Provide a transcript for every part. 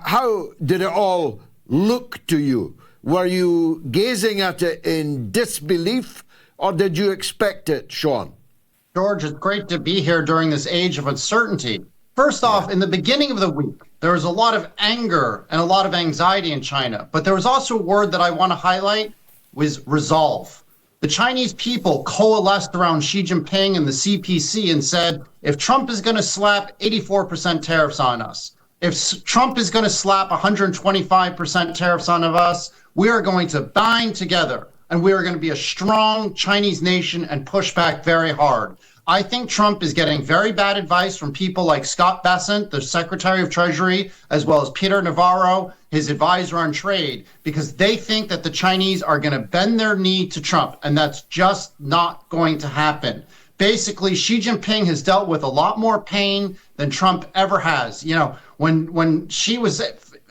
How did it all look to you? Were you gazing at it in disbelief, or did you expect it, Shaun? George, it's great to be here during this age of uncertainty. First off, in the beginning of the week, there was a lot of anger and a lot of anxiety in China. But there was also a word that I want to highlight, was resolve. The Chinese people coalesced around Xi Jinping and the CPC and said, if Trump is going to slap 84% tariffs on us, if Trump is going to slap 125% tariffs on us, we are going to bind together and we are going to be a strong Chinese nation and push back very hard. I think Trump is getting very bad advice from people like Scott Bessent, the Secretary of Treasury, as well as Peter Navarro, his advisor on trade, because they think that the Chinese are going to bend their knee to Trump, and that's just not going to happen. Basically, Xi Jinping has dealt with a lot more pain than Trump ever has. You know, when Xi was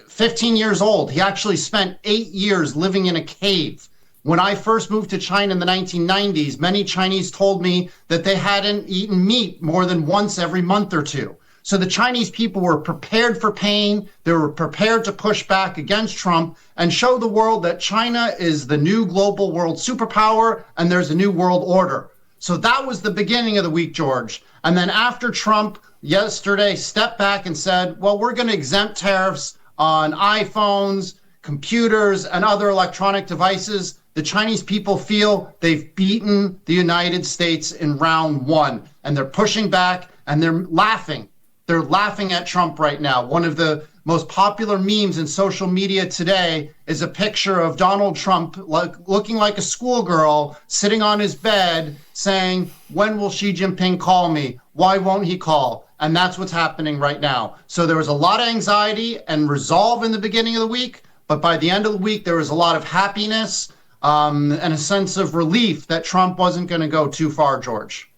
15 years old, he actually spent 8 years living in a cave. When I first moved to China in the 1990s, many Chinese told me that they hadn't eaten meat more than once every month or two. So the Chinese people were prepared for pain. They were prepared to push back against Trump and show the world that China is the new global world superpower and there's a new world order. So that was the beginning of the week, George. And then after Trump yesterday stepped back and said, well, we're going to exempt tariffs on iPhones, computers, and other electronic devices, the Chinese people feel they've beaten the United States in round one, and they're pushing back and they're laughing. They're laughing at Trump right now. One of the most popular memes in social media today is a picture of Donald Trump looking like a schoolgirl sitting on his bed saying, when will Xi Jinping call me? Why won't he call? And that's what's happening right now. So there was a lot of anxiety and resolve in the beginning of the week, but by the end of the week, there was a lot of happiness and a sense of relief that Trump wasn't going to go too far, George.